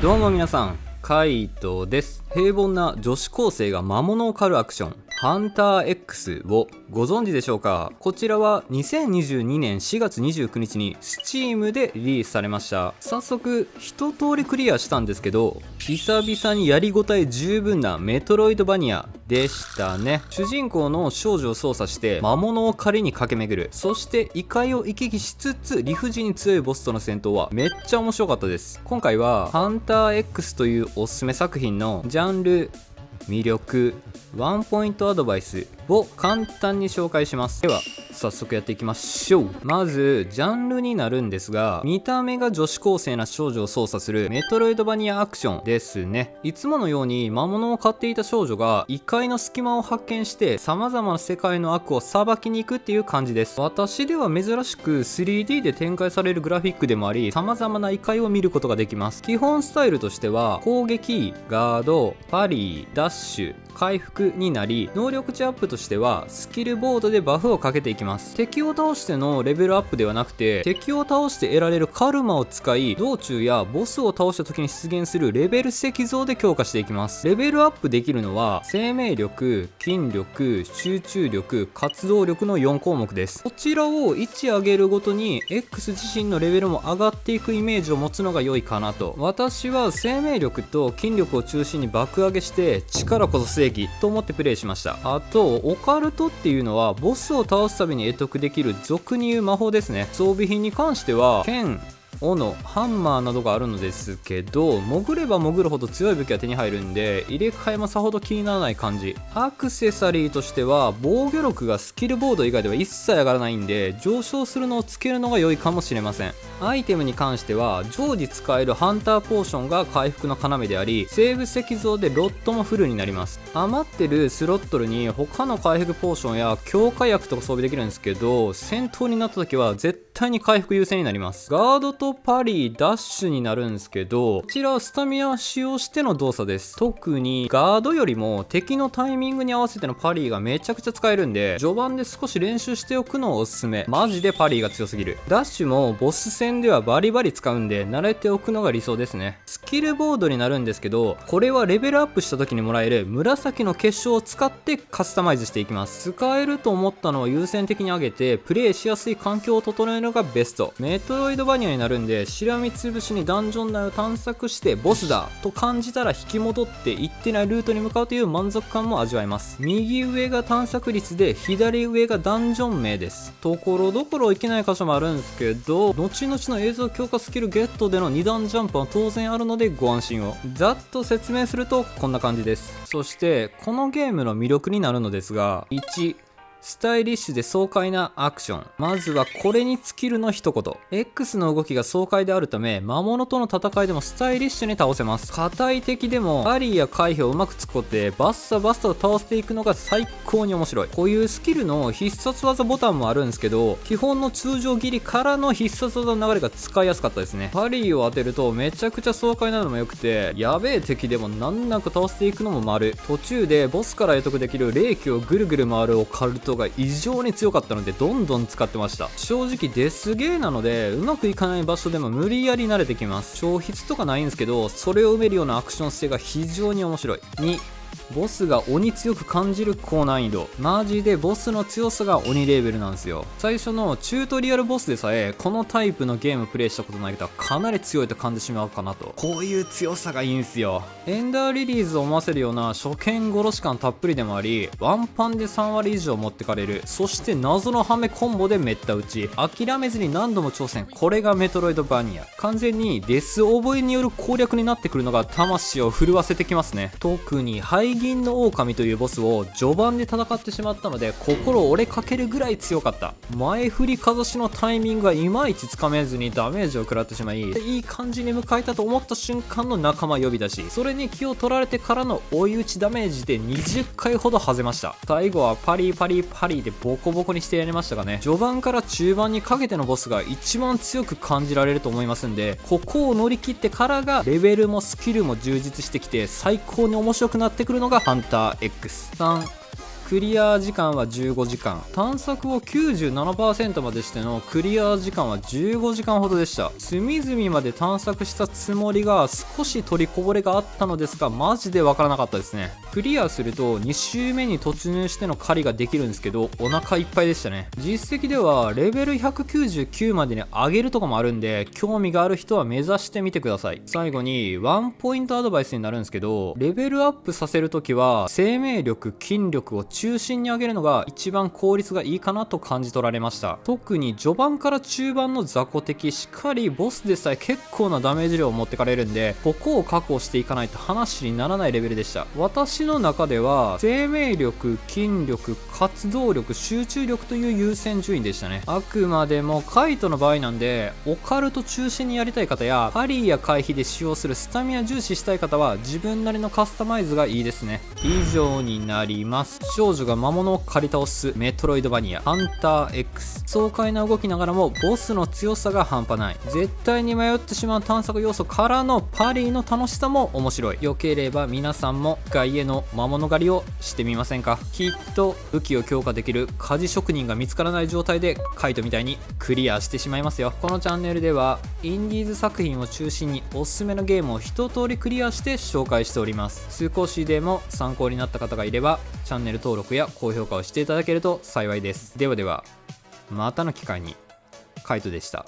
どうも皆さん、カイトです。平凡な女子高生が魔物を狩るアクション、ハンター X をご存知でしょうか。こちらは2022年4月29日に Steam でリリースされました。早速一通りクリアしたんですけど、久々にやりごたえ十分なメトロイドバニアでしたね。主人公の少女を操作して魔物を狩りに駆け巡る、そして異界を行き来しつつ理不尽に強いボスとの戦闘はめっちゃ面白かったです。今回はハンター X というおすすめ作品のジャンル、魅力、ワンポイントアドバイスを簡単に紹介します。では早速やっていきましょう。まずジャンルになるんですが、見た目が女子高生な少女を操作するメトロイドバニアアクションですね。いつものように魔物を狩っていた少女が異界の隙間を発見して様々な世界の悪を裁きに行くっていう感じです。私では珍しく 3D で展開されるグラフィックでもあり、様々な異界を見ることができます。基本スタイルとしては攻撃、ガード、パリー、ダッシュ、回復になり、能力値アップとしてはスキルボードでバフをかけていきます。敵を倒してのレベルアップではなくて、敵を倒して得られるカルマを使い、道中やボスを倒した時に出現するレベル石像で強化していきます。レベルアップできるのは生命力、筋力、集中力、活動力の4項目です。こちらを1上げるごとに X 自身のレベルも上がっていくイメージを持つのが良いかなと。私は生命力と筋力を中心に爆上げして力こそ正義と思ってプレイしました。あとオカルトっていうのはボスを倒すたびに得得できる俗に言う魔法ですね。装備品に関しては剣、斧、ハンマーなどがあるのですけど、潜れば潜るほど強い武器が手に入るんで入れ替えもさほど気にならない感じ。アクセサリーとしては防御力がスキルボード以外では一切上がらないんで、上昇するのをつけるのが良いかもしれません。アイテムに関しては常時使えるハンターポーションが回復の要であり、セーブ石像でロットもフルになります。余ってるスロットルに他の回復ポーションや強化薬とか装備できるんですけど、戦闘になった時は絶対に回復優先になります。ガードとパリ、ダッシュになるんですけど、こちらはスタミナを使用しての動作です。特にガードよりも敵のタイミングに合わせてのパリがめちゃくちゃ使えるんで、序盤で少し練習しておくのをおすすめ。マジでパリが強すぎる。ダッシュもボス戦ではバリバリ使うんで慣れておくのが理想ですね。スキルボードになるんですけど、これはレベルアップした時にもらえる紫の結晶を使ってカスタマイズしていきます。使えると思ったのを優先的に上げてプレイしやすい環境を整えるのがベスト。メトロイドバニアになるんで、しらみつぶしにダンジョン内を探索してボスだと感じたら引き戻って行ってないルートに向かうという満足感も味わえます。右上が探索率で左上がダンジョン名です。ところどころ行けない箇所もあるんですけど、後々の映像強化スキルゲットでの2段ジャンプは当然あるのでご安心を。ざっと説明するとこんな感じです。そしてこのゲームの魅力になるのですが、1、スタイリッシュで爽快なアクション。まずはこれに尽きるの一言。X の動きが爽快であるため、魔物との戦いでもスタイリッシュに倒せます。硬い敵でもパリや回避をうまく使ってバッサバッサと倒していくのが最高に面白い。こういうスキルの必殺技ボタンもあるんですけど、基本の通常斬りからの必殺技の流れが使いやすかったですね。パリを当てるとめちゃくちゃ爽快なのも良くて、やべえ敵でも難なく倒していくのも丸。途中でボスから得得できる霊気をぐるぐる回るオカルトが異常に強かったのでどんどん使ってました。正直デスゲーなのでうまくいかない場所でも無理やり慣れてきます。消筆とかないんですけど、それを埋めるようなアクション性が非常に面白い。2、ボスが鬼強く感じる高難易度。マジでボスの強さが鬼レベルなんですよ。最初のチュートリアルボスでさえこのタイプのゲームプレイしたことない人はかなり強いと感じてしまうかなと。こういう強さがいいんすよ。エンダーリリーズを思わせるような初見殺し感たっぷりでもあり、ワンパンで3割以上持ってかれる。そして謎のハメコンボでめった打ち。諦めずに何度も挑戦。これがメトロイドバニア。完全にデス覚えによる攻略になってくるのが魂を震わせてきますね。特に背銀の狼というボスを序盤で戦ってしまったので心折れかけるぐらい強かった。前振りかざしのタイミングがいまいちつかめずにダメージを食らってしまい、いい感じに迎えたと思った瞬間の仲間呼び出し、それに気を取られてからの追い打ちダメージで20回ほど外れました。最後はパリパリパリでボコボコにしてやりましたがね。序盤から中盤にかけてのボスが一番強く感じられると思いますんで、ここを乗り切ってからがレベルもスキルも充実してきて最高に面白くなってくるのがハンター X。3、クリア時間は15時間、探索を 97% までしてのクリア時間は15時間ほどでした。隅々まで探索したつもりが少し取りこぼれがあったのですが、マジでわからなかったですね。クリアすると2周目に突入しての狩りができるんですけど、お腹いっぱいでしたね。実績ではレベル199までに上げるとかもあるんで、興味がある人は目指してみてください。最後にワンポイントアドバイスになるんですけど、レベルアップさせるときは生命力、筋力を中心に上げるのが一番効率がいいかなと感じ取られました。特に序盤から中盤の雑魚敵しっかりボスでさえ結構なダメージ量を持ってかれるんで、ここを確保していかないと話にならないレベルでした。私の中では生命力、筋力、活動力、集中力という優先順位でしたね。あくまでもカイトの場合なんで、オカルト中心にやりたい方やパリーや回避で使用するスタミナ重視したい方は自分なりのカスタマイズがいいですね。以上になります。少女が魔物を狩り倒すメトロイドバニアハンター X。 爽快な動きながらもボスの強さが半端ない。絶対に迷ってしまう探索要素からのパリーの楽しさも面白い。良ければ皆さんも外への魔物狩りをしてみませんか。きっと武器を強化できる鍛冶職人が見つからない状態でカイトみたいにクリアしてしまいますよ。このチャンネルではインディーズ作品を中心におすすめのゲームを一通りクリアして紹介しております。少しでも参考になった方がいればチャンネル登録や高評価をしていただけると幸いです。ではではまたの機会に。カイトでした。